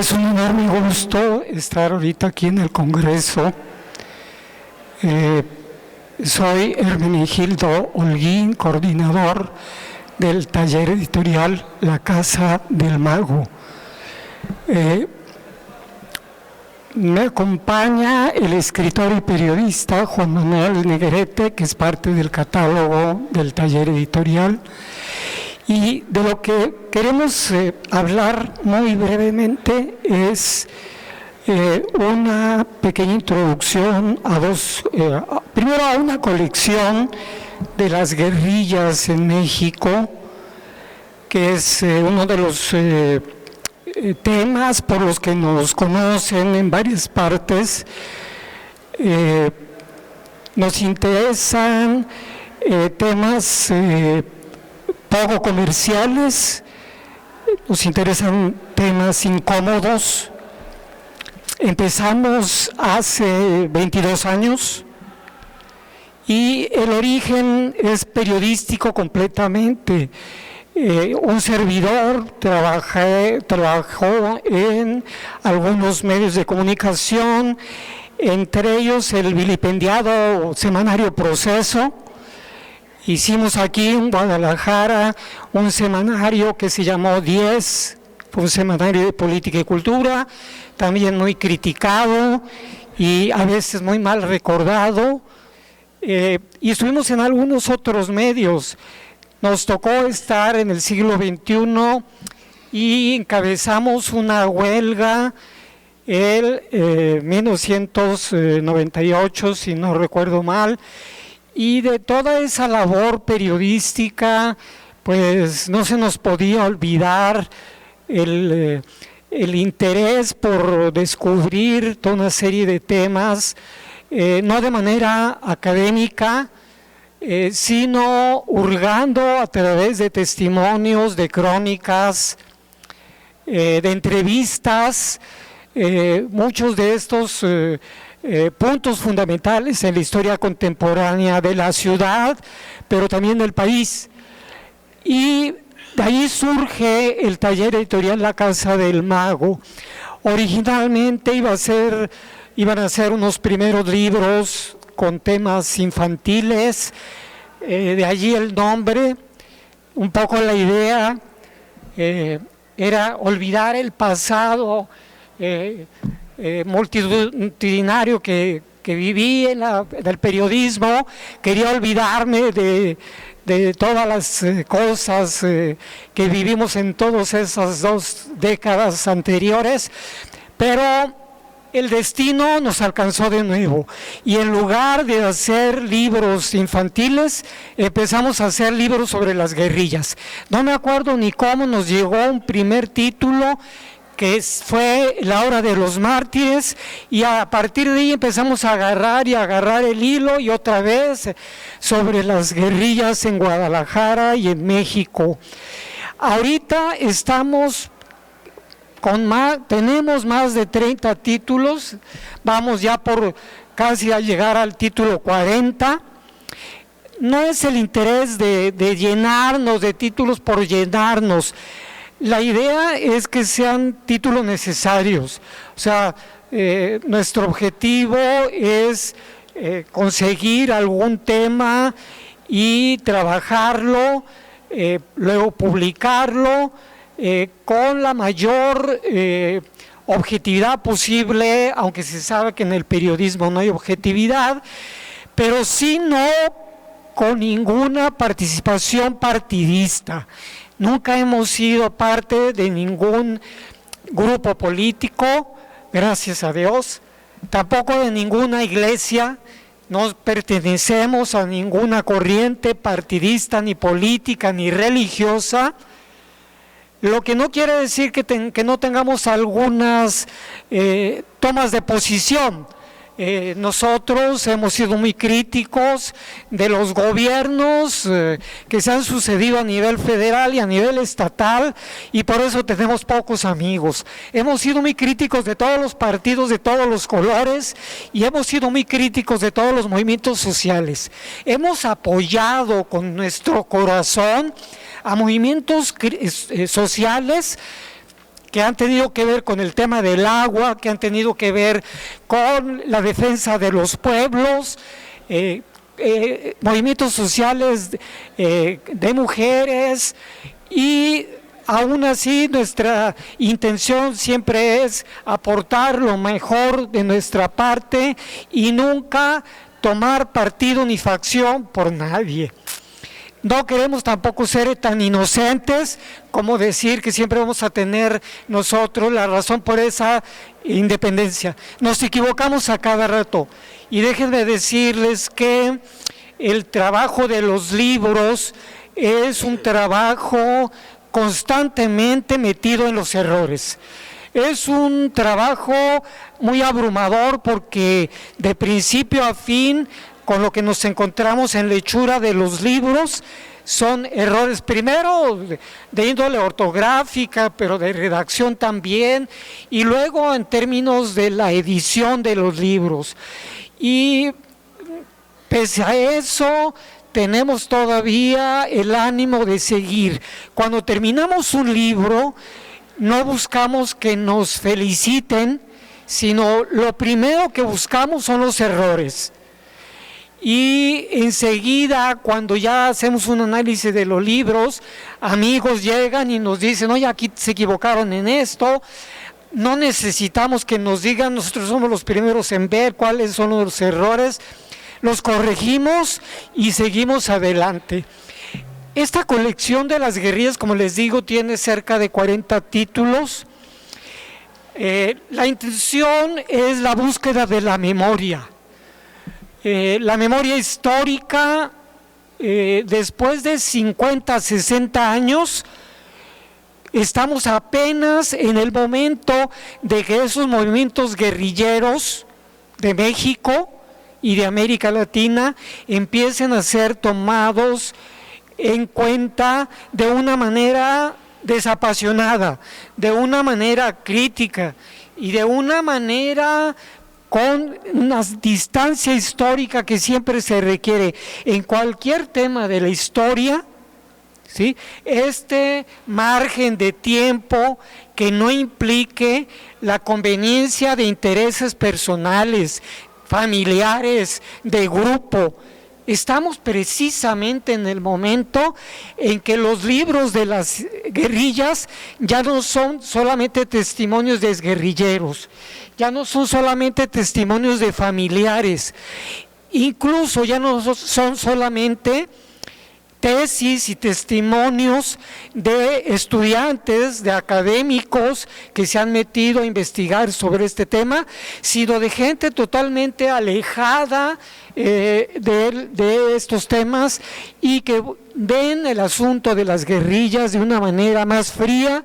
Es un enorme gusto estar ahorita aquí en el Congreso. Soy Hermenegildo Holguín, coordinador del taller editorial La Casa del Mago. Me acompaña el escritor y periodista Juan Manuel Negrete, que es parte del catálogo del taller editorial. Y de lo que queremos hablar muy brevemente es una pequeña introducción primero a una colección de las guerrillas en México, que es uno de los temas por los que nos conocen en varias partes. Nos interesan temas poco comerciales, nos interesan temas incómodos. Empezamos hace 22 años y el origen es periodístico completamente. Un servidor trabajó en algunos medios de comunicación, entre ellos el vilipendiado semanario Proceso. Hicimos aquí en Guadalajara un semanario que se llamó 10, fue un semanario de política y cultura, también muy criticado y a veces muy mal recordado. Y estuvimos en algunos otros medios. Nos tocó estar en el siglo XXI y encabezamos una huelga en 1998, si no recuerdo mal. Y de toda esa labor periodística, pues no se nos podía olvidar el interés por descubrir toda una serie de temas, no de manera académica, sino hurgando a través de testimonios, de crónicas, de entrevistas, muchos de estos puntos fundamentales en la historia contemporánea de la ciudad, pero también del país. Y de ahí surge el taller editorial La Casa del Mago. Originalmente iban a ser unos primeros libros con temas infantiles, de allí el nombre. Un poco la idea era olvidar el pasado multitudinario que viví en el periodismo. Quería olvidarme de todas las cosas que vivimos en todas esas 2 décadas anteriores, pero el destino nos alcanzó de nuevo y en lugar de hacer libros infantiles empezamos a hacer libros sobre las guerrillas. No me acuerdo ni cómo nos llegó un primer título que fue La Hora de los Mártires, y a partir de ahí empezamos a agarrar el hilo, y otra vez sobre las guerrillas en Guadalajara y en México. Ahorita tenemos más de 30 títulos, vamos ya por casi a llegar al título 40. No es el interés de llenarnos de títulos por llenarnos. La idea es que sean títulos necesarios. O sea, nuestro objetivo es conseguir algún tema y trabajarlo, luego publicarlo con la mayor objetividad posible, aunque se sabe que en el periodismo no hay objetividad, pero sí no con ninguna participación partidista. Nunca hemos sido parte de ningún grupo político, gracias a Dios, tampoco de ninguna iglesia, no pertenecemos a ninguna corriente partidista, ni política, ni religiosa, lo que no quiere decir que no tengamos algunas tomas de posición. Nosotros hemos sido muy críticos de los gobiernos que se han sucedido a nivel federal y a nivel estatal, y por eso tenemos pocos amigos. Hemos sido muy críticos de todos los partidos de todos los colores y hemos sido muy críticos de todos los movimientos sociales. Hemos apoyado con nuestro corazón a movimientos sociales que han tenido que ver con el tema del agua, que han tenido que ver con la defensa de los pueblos, movimientos sociales de mujeres, y aún así nuestra intención siempre es aportar lo mejor de nuestra parte y nunca tomar partido ni facción por nadie. No queremos tampoco ser tan inocentes como decir que siempre vamos a tener nosotros la razón por esa independencia. Nos equivocamos a cada rato. Y déjenme decirles que el trabajo de los libros es un trabajo constantemente metido en los errores. Es un trabajo muy abrumador porque de principio a fin, con lo que nos encontramos en la hechura de los libros, son errores primero de índole ortográfica, pero de redacción también, y luego en términos de la edición de los libros. Y pese a eso, tenemos todavía el ánimo de seguir. Cuando terminamos un libro, no buscamos que nos feliciten, sino lo primero que buscamos son los errores. Y enseguida, cuando ya hacemos un análisis de los libros, amigos llegan y nos dicen, oye, aquí se equivocaron en esto. No necesitamos que nos digan, nosotros somos los primeros en ver cuáles son los errores, los corregimos y seguimos adelante. Esta colección de las guerrillas, como les digo, tiene cerca de 40 títulos. La intención es la búsqueda de la memoria. La memoria histórica, después de 50, 60 años, estamos apenas en el momento de que esos movimientos guerrilleros de México y de América Latina empiecen a ser tomados en cuenta de una manera desapasionada, de una manera crítica y de una manera con una distancia histórica que siempre se requiere en cualquier tema de la historia, ¿sí? Este margen de tiempo que no implique la conveniencia de intereses personales, familiares, de grupo. Estamos precisamente en el momento en que los libros de las guerrillas ya no son solamente testimonios de exguerrilleros, ya no son solamente testimonios de familiares, incluso ya no son solamente tesis y testimonios de estudiantes, de académicos que se han metido a investigar sobre este tema, sino de gente totalmente alejada de estos temas y que ven el asunto de las guerrillas de una manera más fría,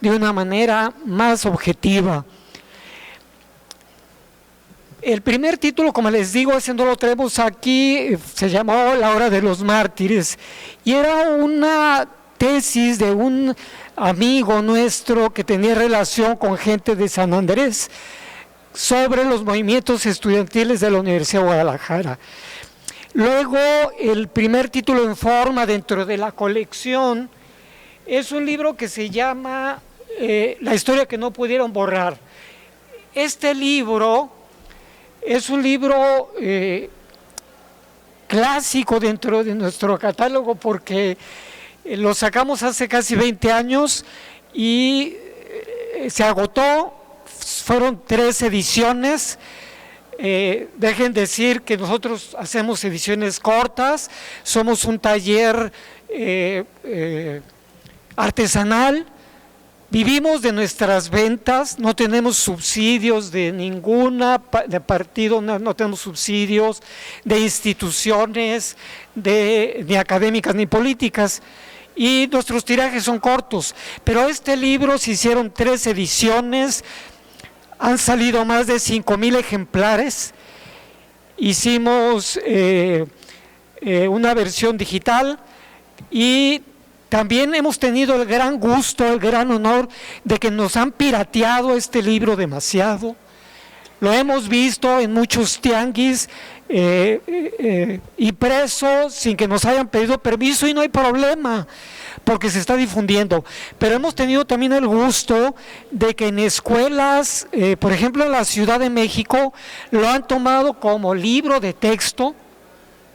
de una manera más objetiva. El primer título, como les digo, ese no lo tenemos aquí, se llamó La Hora de los Mártires, y era una tesis de un amigo nuestro que tenía relación con gente de San Andrés sobre los movimientos estudiantiles de la Universidad de Guadalajara. Luego, el primer título en forma dentro de la colección es un libro que se llama La historia que no pudieron borrar. Este libro es un libro clásico dentro de nuestro catálogo porque lo sacamos hace casi 20 años y se agotó, fueron 3 ediciones. Dejen decir que nosotros hacemos ediciones cortas, somos un taller artesanal. Vivimos de nuestras ventas, no tenemos subsidios de ninguna de partido, no tenemos subsidios de instituciones, ni académicas ni políticas, y nuestros tirajes son cortos. Pero este libro se hicieron 3 ediciones, han salido más de 5,000 ejemplares, hicimos una versión digital y también hemos tenido el gran gusto, el gran honor de que nos han pirateado este libro demasiado. Lo hemos visto en muchos tianguis impreso sin que nos hayan pedido permiso y no hay problema, porque se está difundiendo. Pero hemos tenido también el gusto de que en escuelas, por ejemplo en la Ciudad de México, lo han tomado como libro de texto,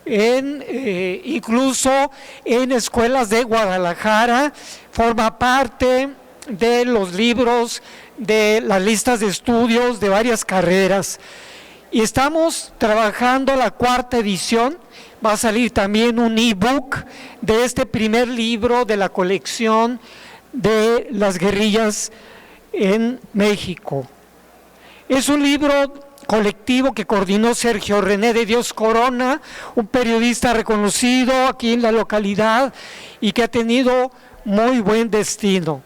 incluso en escuelas de Guadalajara, forma parte de los libros, de las listas de estudios de varias carreras. Y estamos trabajando la 4ª edición. Va a salir también un ebook de este primer libro de la colección de las guerrillas en México. Es un libro colectivo que coordinó Sergio René de Dios Corona, un periodista reconocido aquí en la localidad y que ha tenido muy buen destino.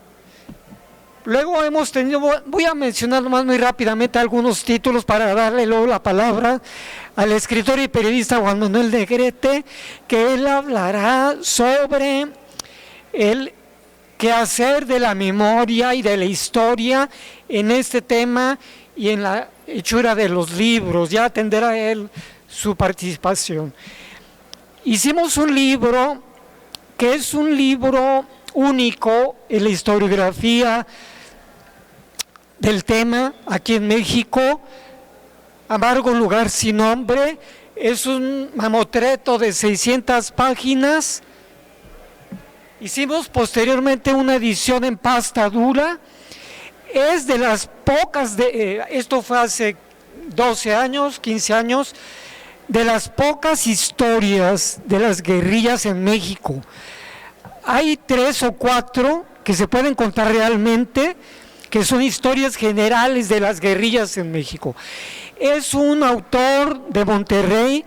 Luego hemos tenido, voy a mencionar nomás muy rápidamente algunos títulos para darle luego la palabra al escritor y periodista Juan Manuel Negrete, que él hablará sobre el quehacer de la memoria y de la historia en este tema y en la hechura de los libros. Ya atenderá él su participación. Hicimos un libro que es un libro único en la historiografía del tema aquí en México. Amargo lugar sin nombre, es un mamotreto de 600 páginas. Hicimos posteriormente una edición en pasta dura. Es de las pocas, esto fue hace 12 años, 15 años, de las pocas historias de las guerrillas en México. Hay 3 o 4 que se pueden contar realmente, que son historias generales de las guerrillas en México. Es un autor de Monterrey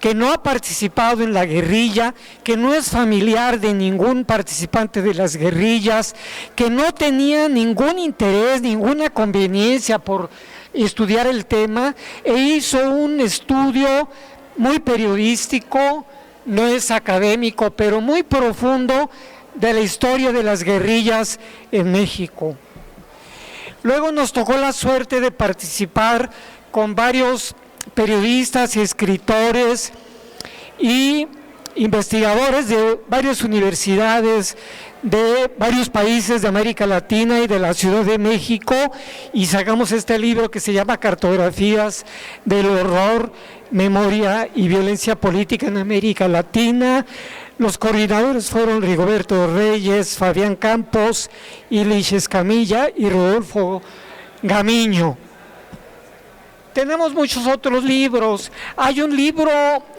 que no ha participado en la guerrilla, que no es familiar de ningún participante de las guerrillas, que no tenía ningún interés, ninguna conveniencia por estudiar el tema, e hizo un estudio muy periodístico, no es académico, pero muy profundo de la historia de las guerrillas en México. Luego nos tocó la suerte de participar con varios periodistas y escritores y investigadores de varias universidades de varios países de América Latina y de la Ciudad de México, y sacamos este libro que se llama Cartografías del Horror, Memoria y Violencia Política en América Latina. Los coordinadores fueron Rigoberto Reyes, Fabián Campos, Ilich Escamilla y Rodolfo Gamiño. Tenemos muchos otros libros. Hay un libro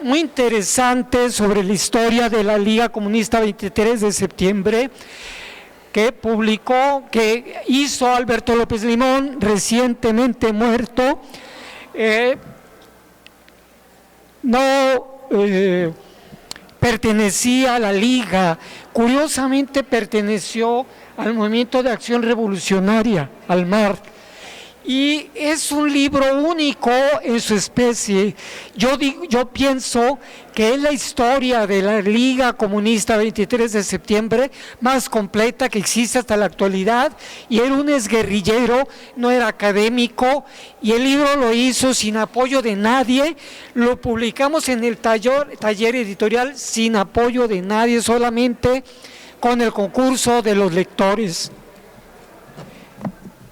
muy interesante sobre la historia de la Liga Comunista 23 de septiembre que hizo Alberto López Limón, recientemente muerto. Pertenecía a la Liga, curiosamente perteneció al Movimiento de Acción Revolucionaria, al MAR, y es un libro único en su especie. Yo pienso que es la historia de la Liga Comunista 23 de septiembre más completa que existe hasta la actualidad, y era un exguerrillero, no era académico, y el libro lo hizo sin apoyo de nadie. Lo publicamos en el taller editorial sin apoyo de nadie, solamente con el concurso de los lectores.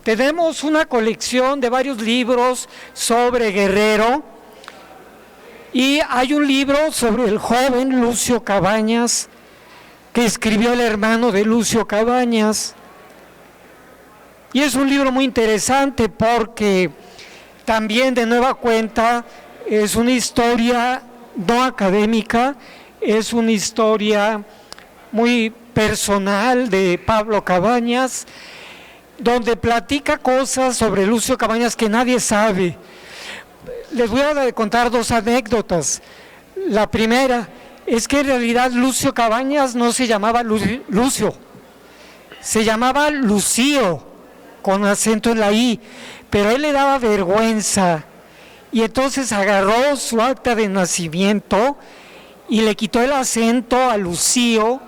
Tenemos una colección de varios libros sobre Guerrero, y hay un libro sobre el joven Lucio Cabañas, que escribió el hermano de Lucio Cabañas. Y es un libro muy interesante porque también de nueva cuenta es una historia no académica, es una historia muy personal de Pablo Cabañas, donde platica cosas sobre Lucio Cabañas que nadie sabe. Les voy a contar 2 anécdotas. La primera es que en realidad Lucio Cabañas no se llamaba Lucio, se llamaba Lucio, con acento en la I, pero a él le daba vergüenza, y entonces agarró su acta de nacimiento y le quitó el acento a Lucio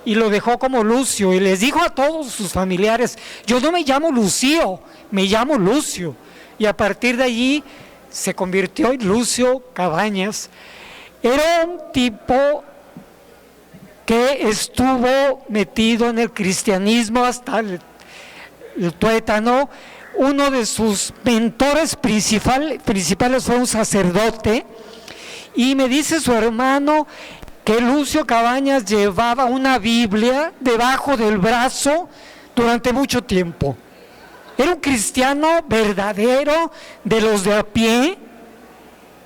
y lo dejó como Lucio, y les dijo a todos sus familiares: yo no me llamo Lucio, me llamo Lucio. Y a partir de allí se convirtió en Lucio Cabañas. Era un tipo que estuvo metido en el cristianismo hasta el tuétano. Uno de sus mentores principales fue un sacerdote, y me dice su hermano que Lucio Cabañas llevaba una Biblia debajo del brazo durante mucho tiempo. Era un cristiano verdadero, de los de a pie,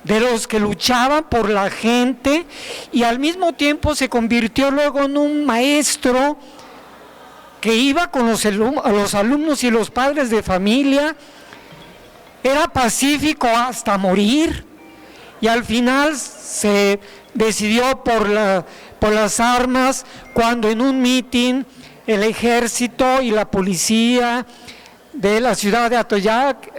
de los que luchaban por la gente, y al mismo tiempo se convirtió luego en un maestro que iba con los alumnos y los padres de familia. Era pacífico hasta morir, y al final se decidió por las armas, cuando en un mitin el ejército y la policía de la ciudad de Atoyac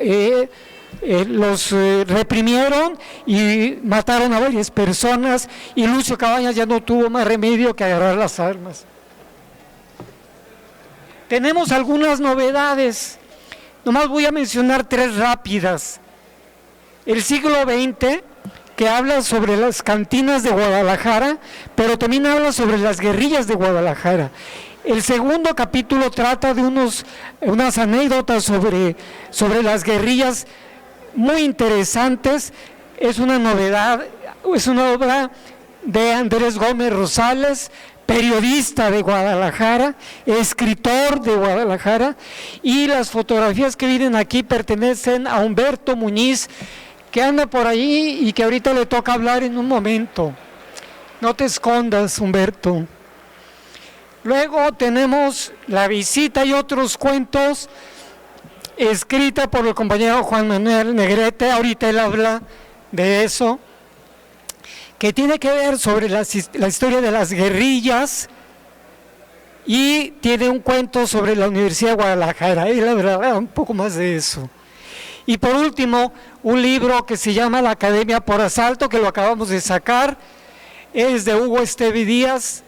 los reprimieron y mataron a varias personas, y Lucio Cabañas ya no tuvo más remedio que agarrar las armas. Tenemos algunas novedades, nomás voy a mencionar 3 rápidas. El siglo XX, que habla sobre las cantinas de Guadalajara, pero también habla sobre las guerrillas de Guadalajara. El segundo capítulo trata de unas anécdotas sobre las guerrillas muy interesantes. Es una novedad, es una obra de Andrés Gómez Rosales, periodista de Guadalajara, escritor de Guadalajara, y las fotografías que vienen aquí pertenecen a Humberto Muñiz, que anda por ahí y que ahorita le toca hablar en un momento. No te escondas, Humberto. Luego tenemos La visita y otros cuentos, escrita por el compañero Juan Manuel Negrete. Ahorita él habla de eso, que tiene que ver sobre la historia de las guerrillas, y tiene un cuento sobre la Universidad de Guadalajara. Él hablará un poco más de eso. Y por último, un libro que se llama La Academia por Asalto, que lo acabamos de sacar, es de Hugo Estevi Díaz,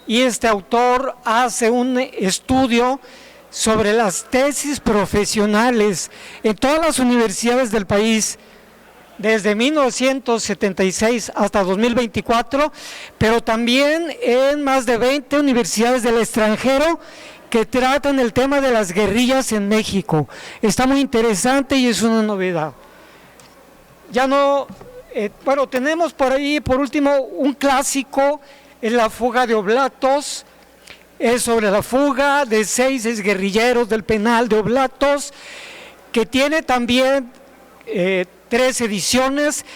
y este autor hace un estudio sobre las tesis profesionales en todas las universidades del país, desde 1976 hasta 2024, pero también en más de 20 universidades del extranjero que tratan el tema de las guerrillas en México. Está muy interesante y es una novedad. Ya no, bueno, tenemos por ahí, por último, un clásico, es La fuga de Oblatos. Es sobre la fuga de 6 exguerrilleros del penal de Oblatos, que tiene también 3 ediciones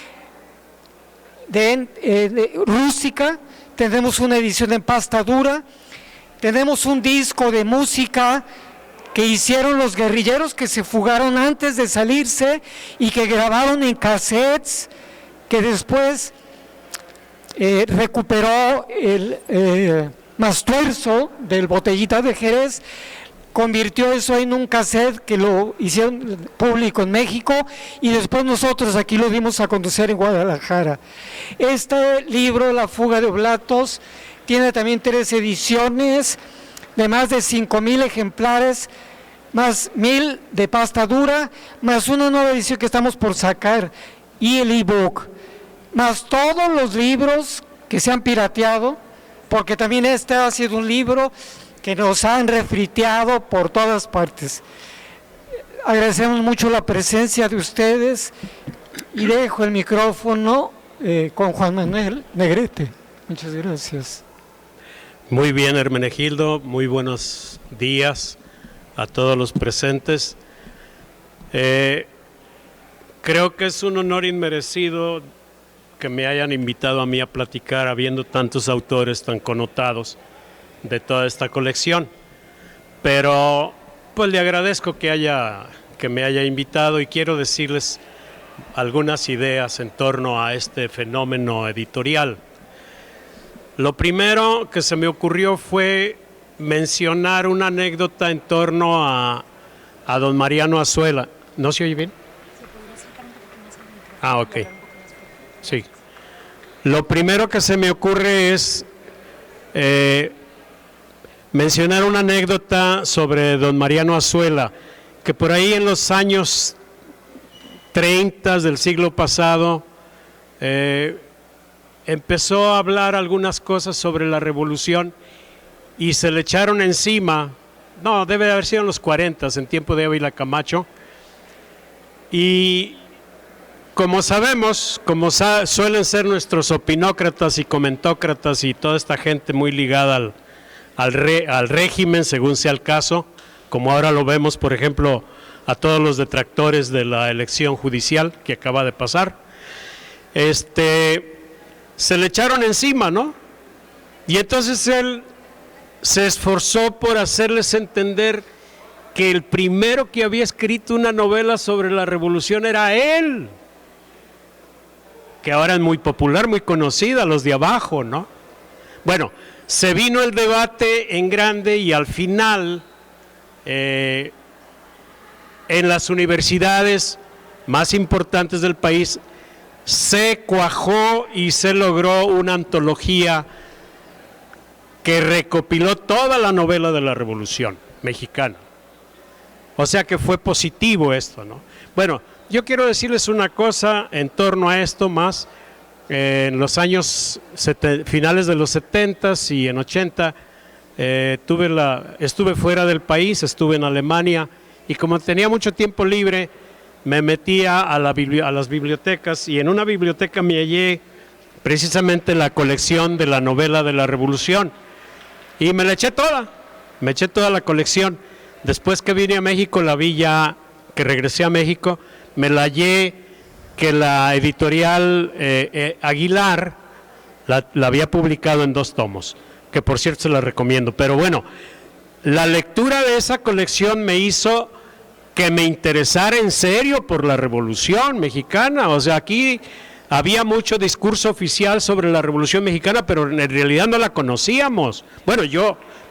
de rústica. Tenemos una edición en pasta dura, tenemos un disco de música que hicieron los guerrilleros que se fugaron antes de salirse y que grabaron en cassettes, que después recuperó el Mastuerzo del Botellita de Jerez, convirtió eso en un cassette que lo hicieron público en México, y después nosotros aquí lo dimos a conocer en Guadalajara. Este libro, La fuga de Oblatos, tiene también 3 ediciones de más de 5,000 ejemplares, más 1,000 de pasta dura, más una nueva edición que estamos por sacar, y el ebook, más todos los libros que se han pirateado, porque también este ha sido un libro que nos han refriteado por todas partes. Agradecemos mucho la presencia de ustedes, y dejo el micrófono con Juan Manuel Negrete. Muchas gracias. Muy bien, Hermenegildo, muy buenos días a todos los presentes. Creo que es un honor inmerecido que me hayan invitado a mí a platicar, habiendo tantos autores tan connotados de toda esta colección, pero pues le agradezco que me haya invitado, y quiero decirles algunas ideas en torno a este fenómeno editorial. Lo primero que se me ocurrió fue mencionar una anécdota en torno a don Mariano Azuela. ¿No se oye bien? Ah, ok. Sí. Lo primero que se me ocurre es mencionar una anécdota sobre don Mariano Azuela, que por ahí en los años 30 del siglo pasado empezó a hablar algunas cosas sobre la revolución y se le echaron encima, no, debe de haber sido en los 40, en tiempo de Ávila Camacho, y como sabemos, suelen ser nuestros opinócratas y comentócratas y toda esta gente muy ligada al régimen, según sea el caso, como ahora lo vemos, por ejemplo, a todos los detractores de la elección judicial que acaba de pasar, se le echaron encima, ¿no? Y entonces él se esforzó por hacerles entender que el primero que había escrito una novela sobre la revolución era él, que ahora es muy popular, muy conocida, los de abajo, ¿no? Bueno, se vino el debate en grande y al final, en las universidades más importantes del país, se cuajó y se logró una antología que recopiló toda la novela de la Revolución Mexicana. O sea que fue positivo esto, ¿no? Bueno, yo quiero decirles una cosa en torno a esto más. En los años finales de los 70 y en 80 estuve fuera del país, estuve en Alemania y como tenía mucho tiempo libre me metía a las bibliotecas y en una biblioteca me hallé precisamente la colección de la novela de la Revolución y me eché toda la colección. Después que vine a México, la vi ya, que regresé a México, me la hallé que la editorial Aguilar la había publicado en 2 tomos, que por cierto se la recomiendo. Pero bueno, la lectura de esa colección me hizo que me interesara en serio por la Revolución Mexicana. O sea, aquí había mucho discurso oficial sobre la Revolución Mexicana, pero en realidad no la conocíamos. Bueno,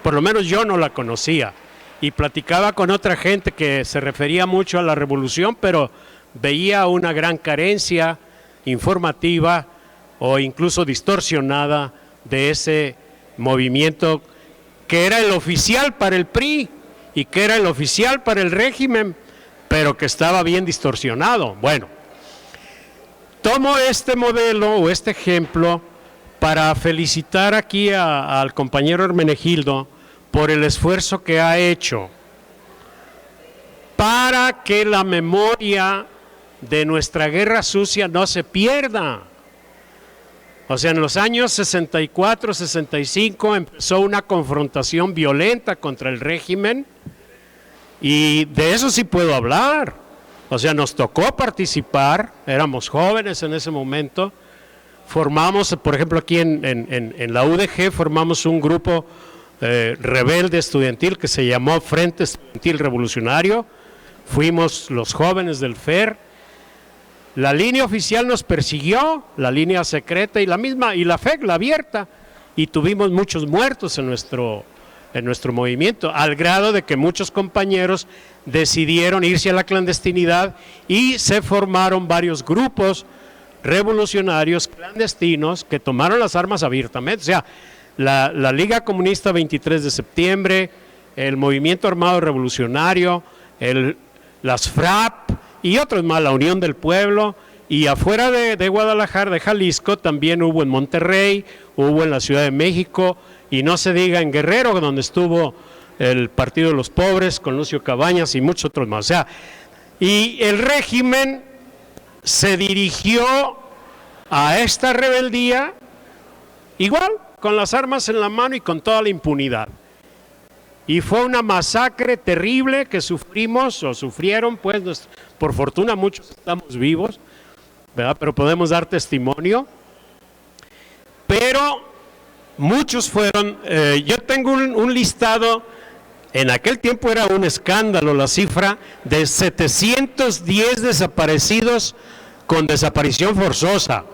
por lo menos yo no la conocía. Y platicaba con otra gente que se refería mucho a la Revolución, pero veía una gran carencia informativa o incluso distorsionada de ese movimiento que era el oficial para el PRI y que era el oficial para el régimen, pero que estaba bien distorsionado. Bueno, tomo este modelo o este ejemplo para felicitar aquí al compañero Hermenegildo por el esfuerzo que ha hecho para que la memoria de nuestra guerra sucia no se pierda. O sea, en los años 64, 65 empezó una confrontación violenta contra el régimen y de eso sí puedo hablar. O sea, nos tocó participar, éramos jóvenes en ese momento, formamos, por ejemplo, aquí en la UDG formamos un grupo rebelde estudiantil que se llamó Frente Estudiantil Revolucionario, fuimos los jóvenes del FER, la línea oficial nos persiguió, la línea secreta y la FEC, la abierta, y tuvimos muchos muertos en nuestro movimiento, al grado de que muchos compañeros decidieron irse a la clandestinidad y se formaron varios grupos revolucionarios clandestinos que tomaron las armas abiertamente. O sea, la Liga Comunista 23 de septiembre, el Movimiento Armado Revolucionario, las FRAP y otros más, la Unión del Pueblo, y afuera de Guadalajara, de Jalisco, también hubo en Monterrey, hubo en la Ciudad de México, y no se diga en Guerrero, donde estuvo el Partido de los Pobres, con Lucio Cabañas y muchos otros más. O sea, y el régimen se dirigió a esta rebeldía igual, con las armas en la mano y con toda la impunidad. Y fue una masacre terrible que sufrimos o sufrieron, pues por fortuna muchos estamos vivos, ¿verdad? Pero podemos dar testimonio. Pero muchos fueron, yo tengo un listado, en aquel tiempo era un escándalo la cifra de 710 desaparecidos con desaparición forzosa.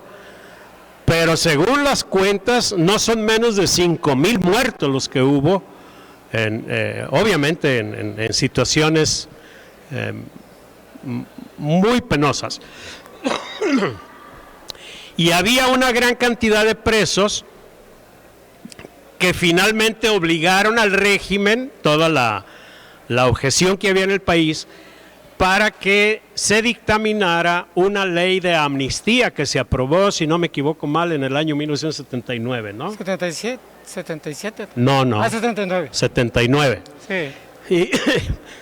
Pero según las cuentas, no son menos de 5,000 muertos los que hubo, obviamente en situaciones muy penosas. Y había una gran cantidad de presos que finalmente obligaron al régimen, toda la objeción que había en el país, para que se dictaminara una ley de amnistía que se aprobó, si no me equivoco mal, en el año 1979, ¿no? 77. No. 79. 79. Sí. Y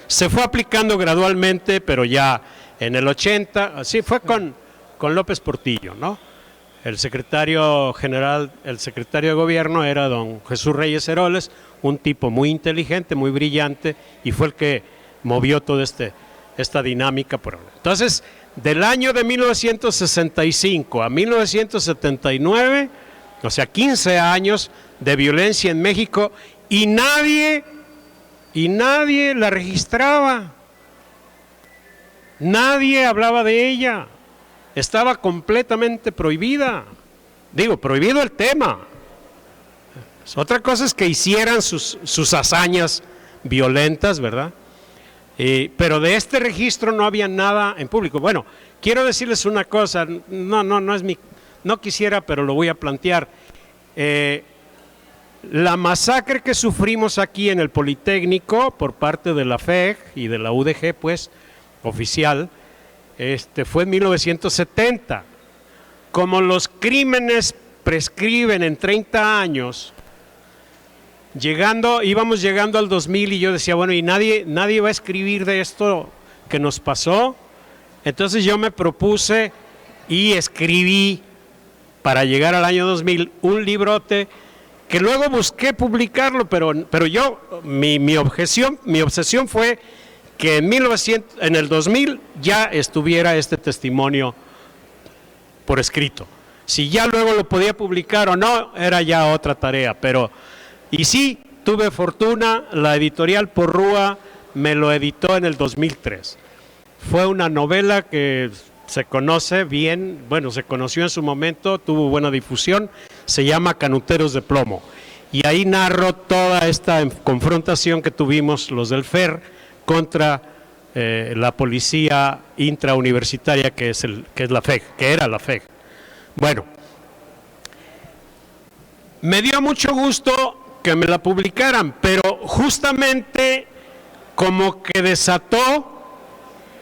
se fue aplicando gradualmente, pero ya en el 80, así fue con López Portillo, ¿no? El secretario general, el secretario de gobierno era don Jesús Reyes Heroles, un tipo muy inteligente, muy brillante, y fue el que movió toda esta dinámica. Entonces, del año de 1965 a 1979, o sea, 15 años de violencia en México, y nadie la registraba, nadie hablaba de ella, estaba completamente prohibida, prohibido el tema. Otra cosa es que hicieran sus hazañas violentas, ¿verdad? Pero de este registro no había nada en público. Bueno, quiero decirles una cosa, no quisiera, pero lo voy a plantear. La masacre que sufrimos aquí en el Politécnico por parte de la FEG y de la UDG, pues, oficial, fue en 1970. Como los crímenes prescriben en 30 años, íbamos llegando al 2000 y yo decía, bueno, y nadie va a escribir de esto que nos pasó. Entonces yo me propuse y escribí para llegar al año 2000 un librote que luego busqué publicarlo, pero mi obsesión fue que en el 2000 ya estuviera este testimonio por escrito. Si ya luego lo podía publicar o no, era ya otra tarea, y sí, tuve fortuna, la editorial Porrúa me lo editó en el 2003. Fue una novela que se conoce bien, se conoció en su momento, tuvo buena difusión, se llama Canuteros de Plomo. Y ahí narro toda esta confrontación que tuvimos los del FER contra la policía intrauniversitaria que es la FEG, que era la FEG. Bueno, me dio mucho gusto que me la publicaran, pero justamente como que desató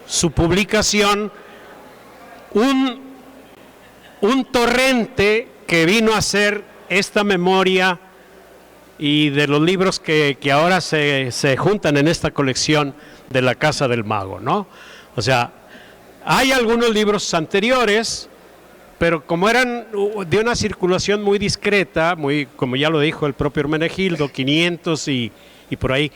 su publicación un torrente que vino a ser esta memoria y de los libros que ahora se juntan en esta colección de la Casa del Mago, ¿no? O sea, hay algunos libros anteriores, pero como eran de una circulación muy discreta, como ya lo dijo el propio Hermenegildo, 500 y por ahí,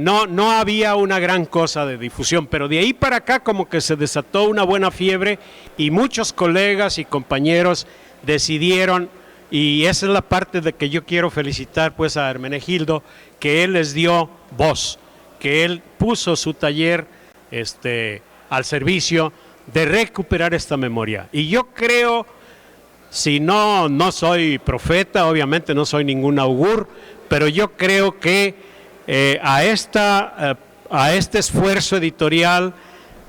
no había una gran cosa de difusión, pero de ahí para acá como que se desató una buena fiebre y muchos colegas y compañeros decidieron, y esa es la parte de que yo quiero felicitar pues a Hermenegildo, que él les dio voz, que él puso su taller al servicio de recuperar esta memoria. Y yo creo, si no soy profeta, obviamente no soy ningún augur, pero yo creo que a este esfuerzo editorial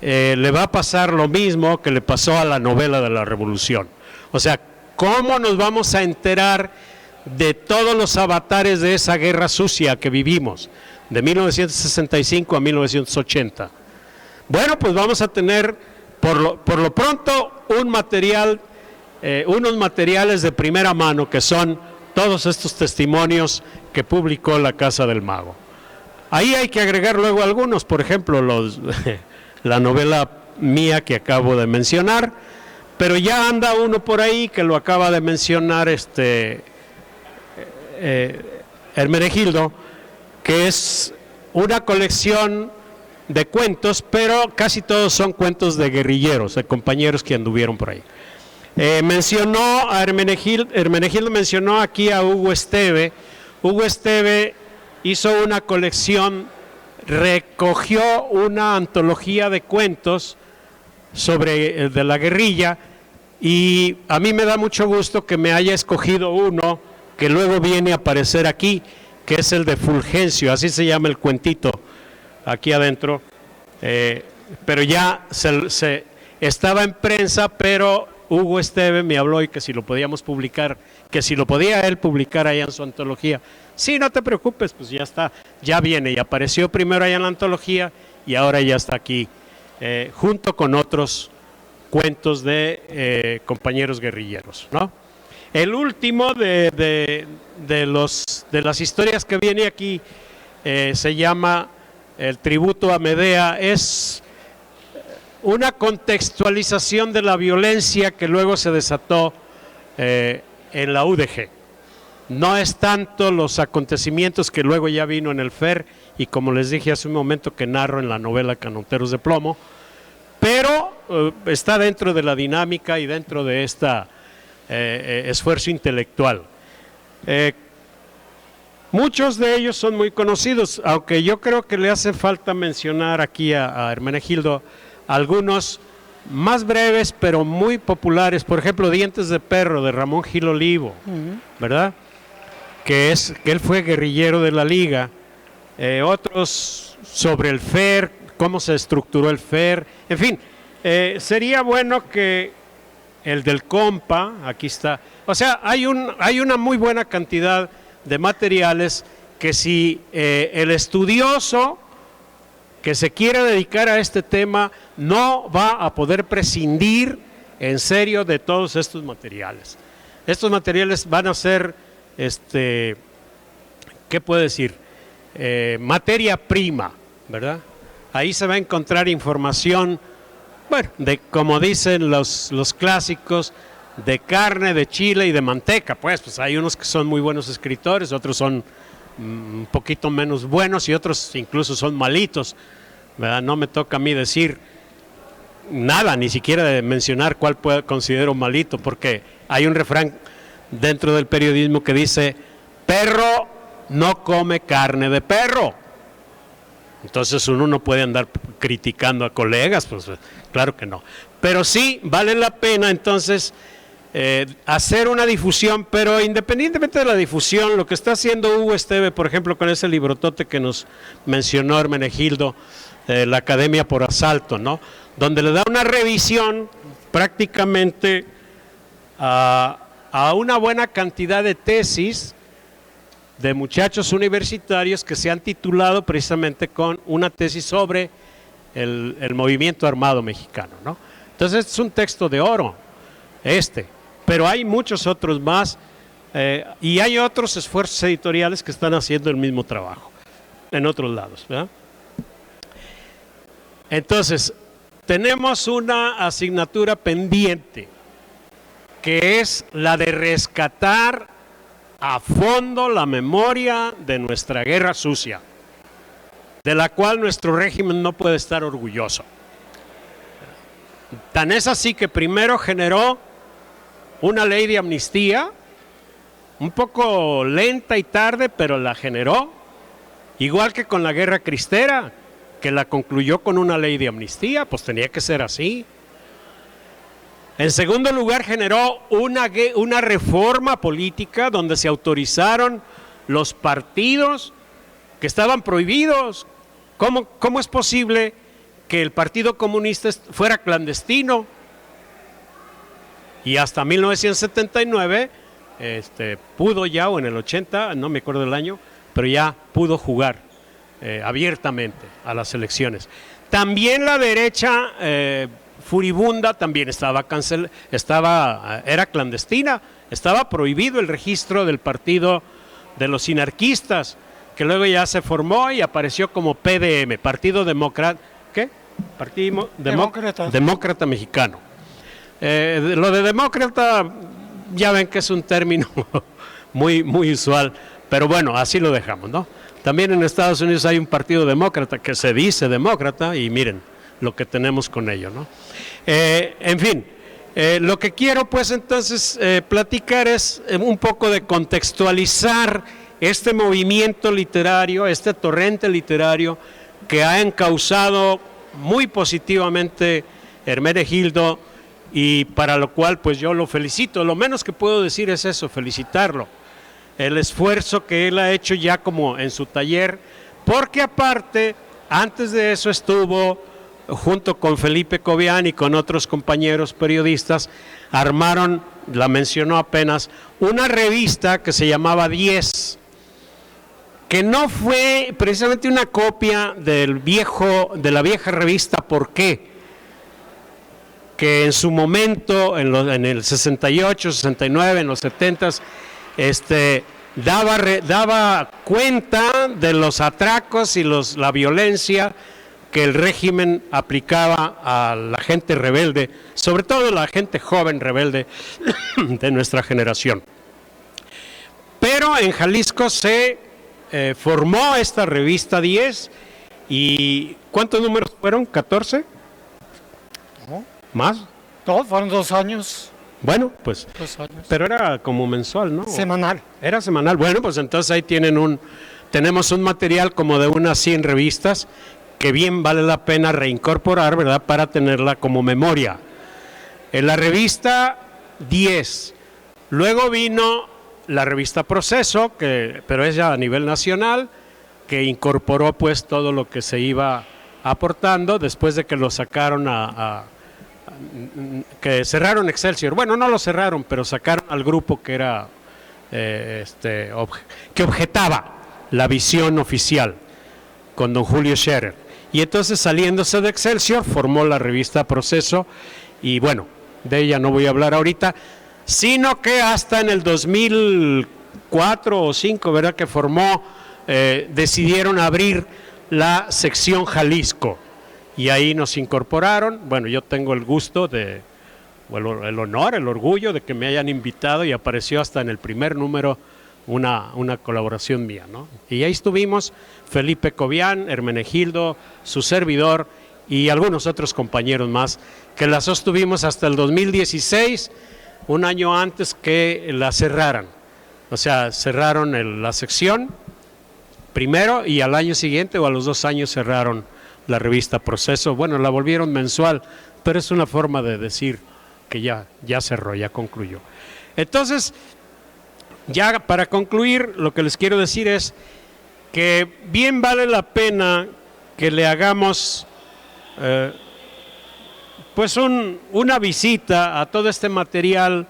le va a pasar lo mismo que le pasó a la novela de la Revolución. O sea, ¿cómo nos vamos a enterar de todos los avatares de esa guerra sucia que vivimos, de 1965 a 1980? Bueno, pues vamos a tener por lo pronto unos materiales de primera mano que son todos estos testimonios que publicó la Casa del Mago. Ahí hay que agregar luego algunos, por ejemplo, la novela mía que acabo de mencionar, pero ya anda uno por ahí que lo acaba de mencionar Hermenegildo, que es una colección de cuentos, pero casi todos son cuentos de guerrilleros, de compañeros que anduvieron por ahí. Mencionó a Hermenegildo mencionó aquí a Hugo Esteve. Hugo Esteve hizo una colección, recogió una antología de cuentos de la guerrilla, y a mí me da mucho gusto que me haya escogido uno que luego viene a aparecer aquí, que es el de Fulgencio, así se llama el cuentito aquí adentro, pero ya se estaba en prensa, pero Hugo Esteve me habló y que si lo podíamos publicar, que si lo podía él publicar allá en su antología. Sí, no te preocupes, pues ya está, ya viene, y apareció primero allá en la antología y ahora ya está aquí junto con otros cuentos de compañeros guerrilleros, ¿no? El último de las historias que viene aquí se llama El tributo a Medea. Es una contextualización de la violencia que luego se desató en la UDG. No es tanto los acontecimientos que luego ya vino en el FER y como les dije hace un momento que narro en la novela Canoteros de Plomo, pero está dentro de la dinámica y dentro de este esfuerzo intelectual. Muchos de ellos son muy conocidos, aunque yo creo que le hace falta mencionar aquí a Hermenegildo algunos más breves pero muy populares. Por ejemplo, Dientes de Perro de Ramón Gil Olivo, ¿verdad? Que él fue guerrillero de la Liga. Otros sobre el FER, cómo se estructuró el FER, en fin, sería bueno que el del compa, aquí está, o sea, hay una muy buena cantidad de materiales que si el estudioso que se quiera dedicar a este tema no va a poder prescindir en serio de todos estos materiales. Estos materiales van a ser, ¿qué puedo decir? Materia prima, ¿verdad? Ahí se va a encontrar información, bueno, como dicen los clásicos, de carne, de chile y de manteca. Pues hay unos que son muy buenos escritores, otros son un poquito menos buenos y otros incluso son malitos, ¿verdad? No me toca a mí decir nada, ni siquiera de mencionar cuál considero malito, porque hay un refrán dentro del periodismo que dice: perro no come carne de perro. Entonces uno no puede andar criticando a colegas, pues claro que no. Pero sí vale la pena entonces hacer una difusión, pero independientemente de la difusión, lo que está haciendo Hugo Esteve, por ejemplo, con ese librotote que nos mencionó Hermenegildo, la Academia por Asalto, ¿no? Donde le da una revisión prácticamente a una buena cantidad de tesis de muchachos universitarios que se han titulado precisamente con una tesis sobre el movimiento armado mexicano, ¿no? Entonces es un texto de oro, pero hay muchos otros más y hay otros esfuerzos editoriales que están haciendo el mismo trabajo en otros lados, ¿verdad? Entonces, tenemos una asignatura pendiente que es la de rescatar a fondo la memoria de nuestra guerra sucia, de la cual nuestro régimen no puede estar orgulloso. Tan es así que primero generó una ley de amnistía, un poco lenta y tarde, pero la generó, igual que con la guerra cristera, que la concluyó con una ley de amnistía, pues tenía que ser así. En segundo lugar, generó una reforma política donde se autorizaron los partidos que estaban prohibidos. ¿Cómo es posible que el Partido Comunista fuera clandestino? Y hasta 1979 pudo ya, o en el 80, no me acuerdo del año, pero ya pudo jugar abiertamente a las elecciones. También la derecha furibunda también era clandestina, estaba prohibido el registro del partido de los sinarquistas, que luego ya se formó y apareció como PDM, Partido Demócrata, ¿qué? Partido Demócrata Mexicano. Lo de demócrata ya ven que es un término muy, muy usual, pero bueno, así lo dejamos, ¿no? También en Estados Unidos hay un partido demócrata que se dice demócrata y miren lo que tenemos con ello, ¿no? En fin, lo que quiero pues entonces platicar es un poco de contextualizar este movimiento literario, este torrente literario que ha encauzado muy positivamente Hermenegildo y para lo cual pues yo lo felicito. Lo menos que puedo decir es eso, felicitarlo. El esfuerzo que él ha hecho ya como en su taller, porque aparte, antes de eso estuvo junto con Felipe Cobian y con otros compañeros periodistas, armaron, la mencionó apenas, una revista que se llamaba 10, que no fue precisamente una copia de la vieja revista ¿Por qué?, que en su momento, en el 68, 69, en los 70, daba cuenta de los atracos y la violencia que el régimen aplicaba a la gente rebelde, sobre todo la gente joven rebelde de nuestra generación. Pero en Jalisco se formó esta revista 10, y ¿cuántos números fueron? ¿14? ¿No? ¿Más? No, fueron 2 años. Bueno, pues, 2 años. pero era como mensual, ¿no? Semanal. Era semanal. Bueno, pues entonces ahí tenemos un material como de unas 100 revistas que bien vale la pena reincorporar, ¿verdad?, para tenerla como memoria. En la revista 10, luego vino la revista Proceso, pero es ya a nivel nacional, que incorporó pues todo lo que se iba aportando después de que lo sacaron que cerraron Excelsior. Bueno, no lo cerraron, pero sacaron al grupo que era que objetaba la visión oficial con don Julio Scherer. Y entonces, saliéndose de Excelsior, formó la revista Proceso, y bueno, de ella no voy a hablar ahorita, sino que hasta en el 2004 o 2005, ¿verdad?, que formó, decidieron abrir la sección Jalisco, y ahí nos incorporaron. Bueno, yo tengo el gusto el honor, el orgullo de que me hayan invitado, y apareció hasta en el primer número una colaboración mía, ¿no? Y ahí estuvimos Felipe Cobian, Hermenegildo, su servidor y algunos otros compañeros más, que la sostuvimos hasta el 2016, un año antes que la cerraran. O sea, cerraron la sección primero, y al año siguiente o a los 2 años cerraron la revista Proceso. Bueno, la volvieron mensual, pero es una forma de decir que ya cerró, ya concluyó. Entonces, ya para concluir, lo que les quiero decir es que bien vale la pena que le hagamos pues una visita a todo este material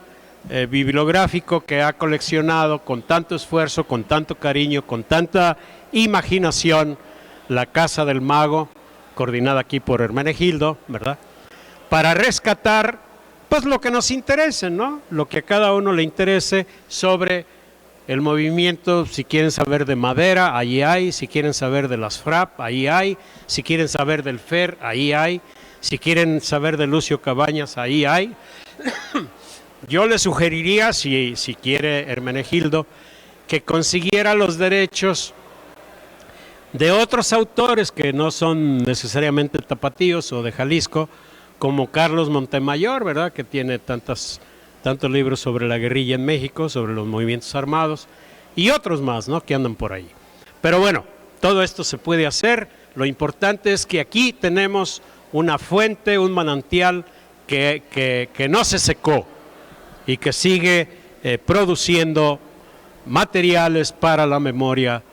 bibliográfico que ha coleccionado con tanto esfuerzo, con tanto cariño, con tanta imaginación la Casa del Mago, coordinada aquí por Hermenegildo, ¿verdad?, para rescatar pues lo que nos interese, ¿no?, lo que a cada uno le interese sobre el movimiento. Si quieren saber de Madera, ahí hay; si quieren saber de las FRAP, ahí hay; si quieren saber del FER, ahí hay; si quieren saber de Lucio Cabañas, ahí hay. Yo le sugeriría, si quiere Hermenegildo, que consiguiera los derechos de otros autores que no son necesariamente tapatíos o de Jalisco, como Carlos Montemayor, ¿verdad?, que tiene tantos libros sobre la guerrilla en México, sobre los movimientos armados, y otros más, ¿no?, que andan por ahí. Pero bueno, todo esto se puede hacer. Lo importante es que aquí tenemos una fuente, un manantial que no se secó y que sigue produciendo materiales para la memoria.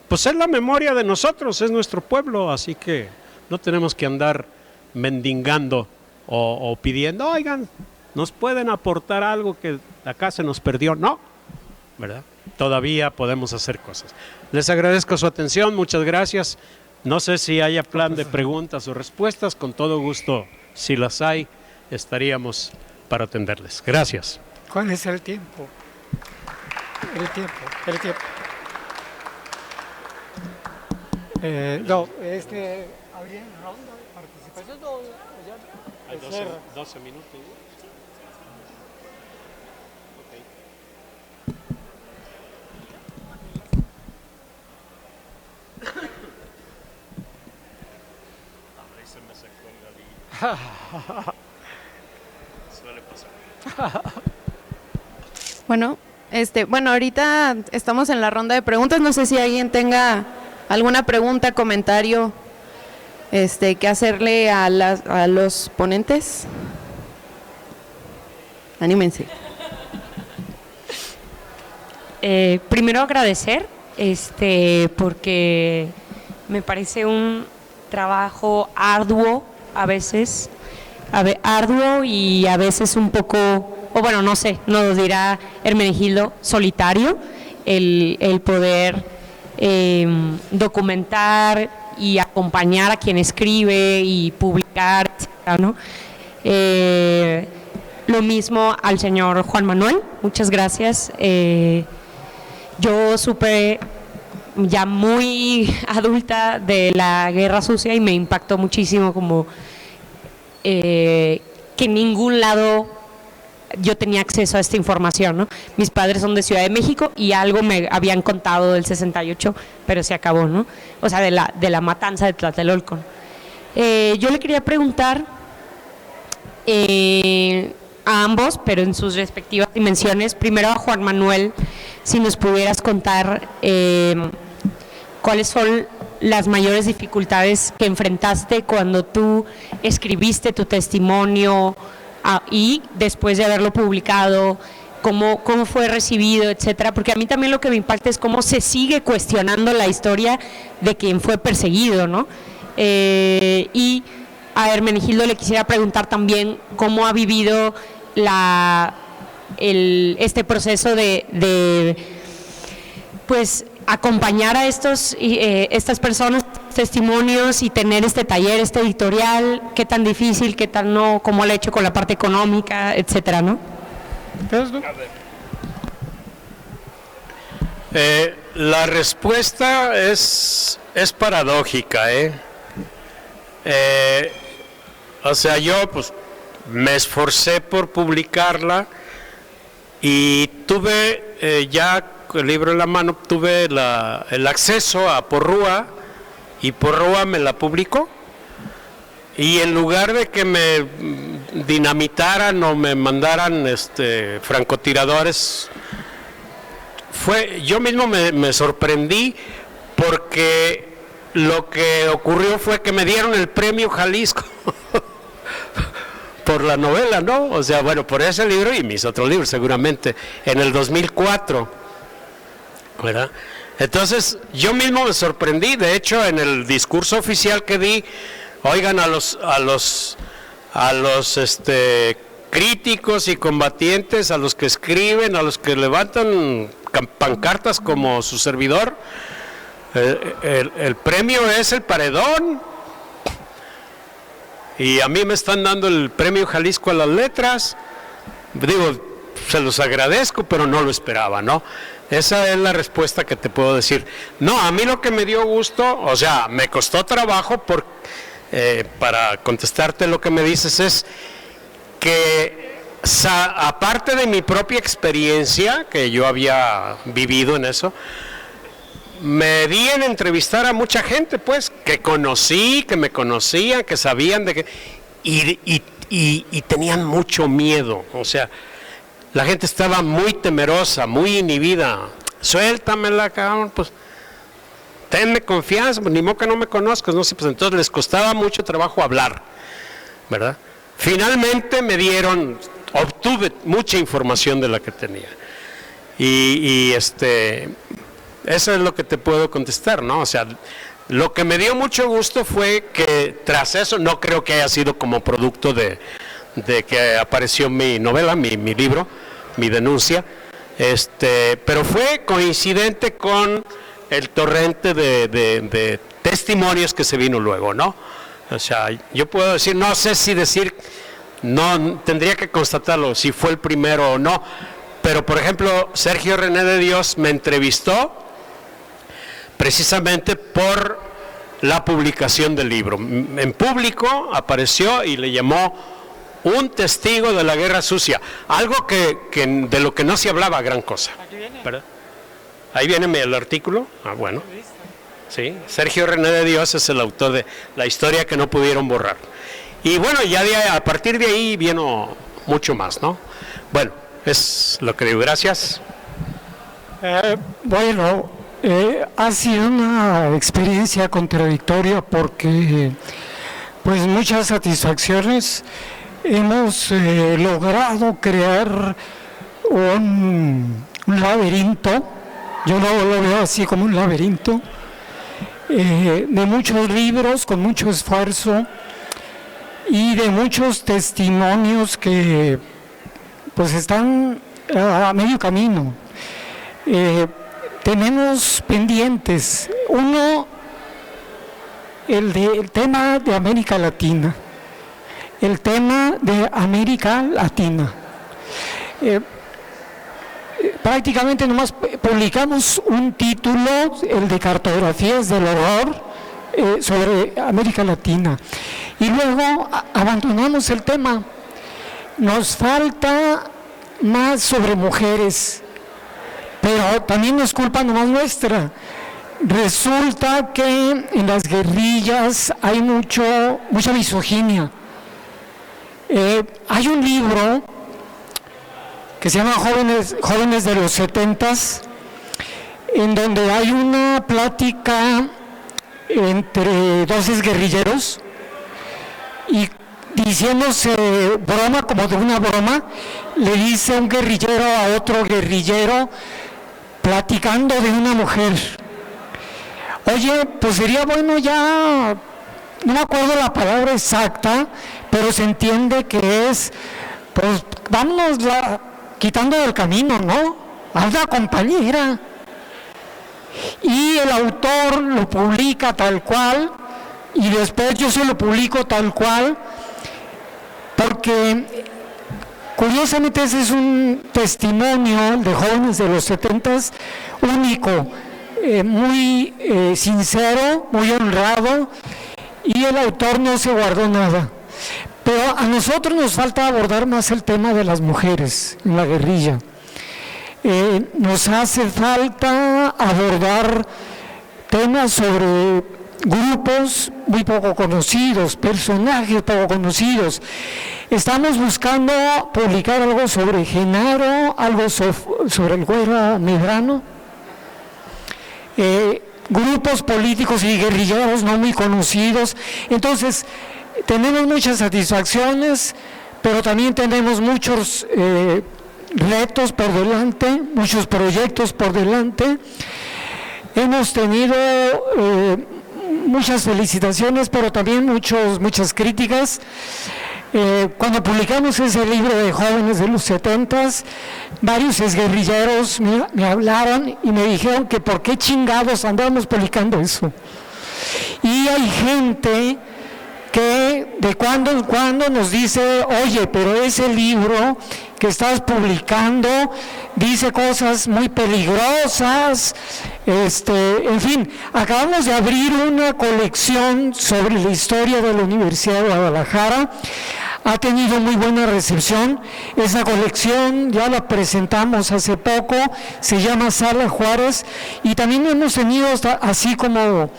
Pues es la memoria de nosotros, es nuestro pueblo, así que no tenemos que andar mendigando o pidiendo, oigan, ¿nos pueden aportar algo que acá se nos perdió? No, ¿verdad? Todavía podemos hacer cosas. Les agradezco su atención, muchas gracias. No sé si haya plan de preguntas o respuestas, con todo gusto, si las hay, estaríamos para atenderles. Gracias. ¿Cuál es el tiempo? El tiempo. ¿Habría ronda de participación? No, ya. Hay 12 minutos. Suele pasar. Bueno, ahorita estamos en la ronda de preguntas. No sé si alguien tenga alguna pregunta, comentario, que hacerle a los ponentes. Anímense. Primero agradecer, porque me parece un trabajo arduo a veces, arduo y a veces un poco, o bueno, no sé, nos dirá Hermenegildo, solitario, el poder documentar y acompañar a quien escribe y publicar, etcétera, ¿no? Lo mismo al señor Juan Manuel, muchas gracias. Yo supe ya muy adulta de la Guerra Sucia y me impactó muchísimo como que en ningún lado yo tenía acceso a esta información, ¿no? Mis padres son de Ciudad de México y algo me habían contado del 68, pero se acabó, ¿no? O sea, de la matanza de Tlatelolco. Yo le quería preguntar a ambos, pero en sus respectivas dimensiones. Primero a Juan Manuel, si nos pudieras contar cuáles son las mayores dificultades que enfrentaste cuando tú escribiste tu testimonio y después de haberlo publicado, cómo fue recibido, etcétera, porque a mí también lo que me impacta es cómo se sigue cuestionando la historia de quien fue perseguido, ¿no? Y a Hermenegildo le quisiera preguntar también cómo ha vivido este proceso de pues acompañar a estas personas, testimonios, y tener este taller, este editorial, qué tan difícil, qué tan no, cómo lo ha hecho con la parte económica, etcétera, ¿no? La respuesta es paradójica, o sea, yo pues me esforcé por publicarla y tuve ya el libro en la mano, tuve el acceso a Porrúa y Porrúa me la publicó, y en lugar de que me dinamitaran o me mandaran francotiradores, yo mismo me sorprendí, porque lo que ocurrió fue que me dieron el premio Jalisco por la novela, ¿no? O sea, bueno, por ese libro y mis otros libros seguramente, en el 2004, ¿verdad? Entonces, yo mismo me sorprendí. De hecho, en el discurso oficial que di, oigan, a los críticos y combatientes, a los que escriben, a los que levantan pancartas como su servidor, el premio es el paredón, y a mí me están dando el premio Jalisco a las letras. Digo, se los agradezco, pero no lo esperaba, ¿no? Esa es la respuesta que te puedo decir. No, a mí lo que me dio gusto, o sea, me costó trabajo para contestarte lo que me dices, es que aparte de mi propia experiencia, que yo había vivido en eso, me di en entrevistar a mucha gente, pues, que conocí, que me conocían, que sabían de qué, y tenían mucho miedo. O sea, la gente estaba muy temerosa, muy inhibida. Suéltamela, cabrón, pues, tenme confianza, pues, ni modo que no me conozcas, no sé, pues entonces les costaba mucho trabajo hablar, ¿verdad? Finalmente obtuve mucha información de la que tenía. Eso es lo que te puedo contestar, ¿no? O sea, lo que me dio mucho gusto fue que tras eso, no creo que haya sido como producto de que apareció mi novela, mi libro, mi denuncia, pero fue coincidente con el torrente de testimonios que se vino luego, ¿no? O sea, yo puedo decir, no sé si decir, no, tendría que constatarlo, si fue el primero o no, pero por ejemplo, Sergio René de Dios me entrevistó precisamente por la publicación del libro. En público apareció y le llamó un testigo de la Guerra Sucia, algo de lo que no se hablaba gran cosa, ¿verdad? Ahí viene el artículo. Bueno, sí, Sergio René de Dios es el autor de La historia que no pudieron borrar. Y bueno, ya a partir de ahí vino mucho más, ¿no? Bueno, es lo que digo. Gracias. Ha sido una experiencia contradictoria, porque pues muchas satisfacciones. Hemos logrado crear un laberinto, yo lo veo así como un laberinto, de muchos libros con mucho esfuerzo y de muchos testimonios que pues están a medio camino. Tenemos pendientes, uno, el tema de América Latina. el tema de América Latina. Prácticamente nomás publicamos un título, el de Cartografías del Horror, sobre América Latina, y luego abandonamos el tema. Nos falta más sobre mujeres, pero también no es culpa nomás nuestra. Resulta que en las guerrillas hay mucha misoginia. Hay un libro que se llama Jóvenes de los 70s, en donde hay una plática entre dos exguerrilleros y diciéndose broma como de una broma, le dice un guerrillero a otro guerrillero platicando de una mujer: oye, pues sería bueno ya, no me acuerdo la palabra exacta, pero se entiende que es, pues vámonos quitando del camino, ¿no? Haz la compañera. Y el autor lo publica tal cual, y después yo se lo publico tal cual, porque curiosamente ese es un testimonio de Jóvenes de los 70s único, muy sincero, muy honrado, y el autor no se guardó nada. Pero a nosotros nos falta abordar más el tema de las mujeres en la guerrilla. Nos hace falta abordar temas sobre grupos muy poco conocidos, personajes poco conocidos. Estamos buscando publicar algo sobre Genaro, algo sobre el Güera Medrano, grupos políticos y guerrilleros no muy conocidos. Entonces, tenemos muchas satisfacciones, pero también tenemos muchos retos por delante, muchos proyectos por delante. Hemos tenido muchas felicitaciones, pero también muchas críticas. Cuando publicamos ese libro de Jóvenes de los 70s, varios exguerrilleros me hablaron y me dijeron que por qué chingados andábamos publicando eso. Y hay gente que de cuando en cuando nos dice: oye, pero ese libro que estás publicando dice cosas muy peligrosas, en fin. Acabamos de abrir una colección sobre la historia de la Universidad de Guadalajara. Ha tenido muy buena recepción. Esa colección ya la presentamos hace poco, se llama Sala Juárez, y también hemos tenido, así como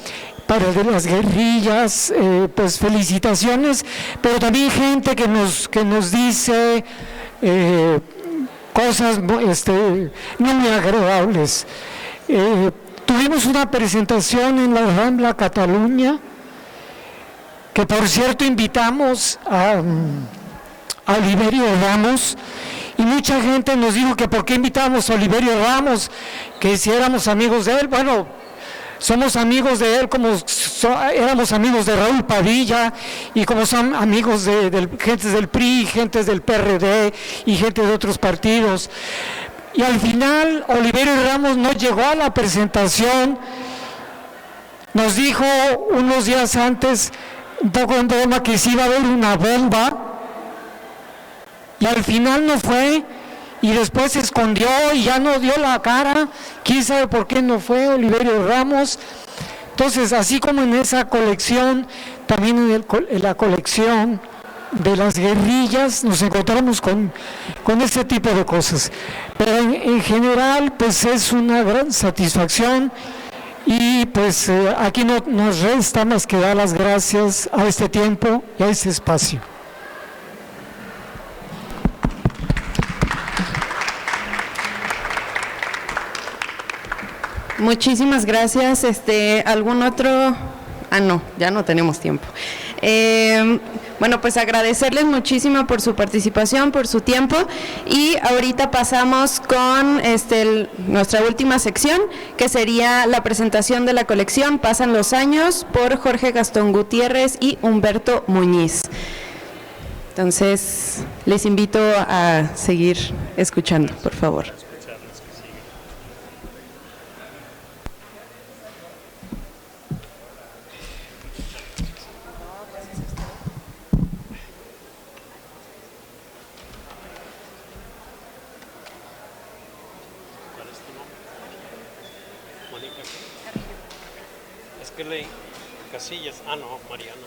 para de las guerrillas, pues felicitaciones, pero también gente que nos dice cosas no muy agradables. Tuvimos una presentación en la Rambla Cataluña, que por cierto invitamos a Oliverio Ramos, y mucha gente nos dijo que por qué invitamos a Oliverio Ramos, que si éramos amigos de él. Bueno, somos amigos de él como éramos amigos de Raúl Padilla, y como son amigos de gentes del PRI, gentes del PRD y gente de otros partidos. Y al final Oliverio Ramos no llegó a la presentación. Nos dijo unos días antes, un poco en broma, que sí iba a haber una bomba, y al final no fue. Y después se escondió y ya no dio la cara. ¿Quién sabe por qué no fue Oliverio Ramos? Entonces, así como en esa colección, también en la colección de las guerrillas nos encontramos con ese tipo de cosas. Pero en general, pues es una gran satisfacción, y pues aquí no nos resta más que dar las gracias a este tiempo y a este espacio. Muchísimas gracias. ¿Algún otro? No, ya no tenemos tiempo. Bueno, pues agradecerles muchísimo por su participación, por su tiempo, y ahorita pasamos con nuestra última sección, que sería la presentación de la colección Pasan los años, por Jorge Gastón Gutiérrez y Humberto Muñiz. Entonces, les invito a seguir escuchando, por favor. Mónica. Es que leí Casillas. Ah, no, Mariana.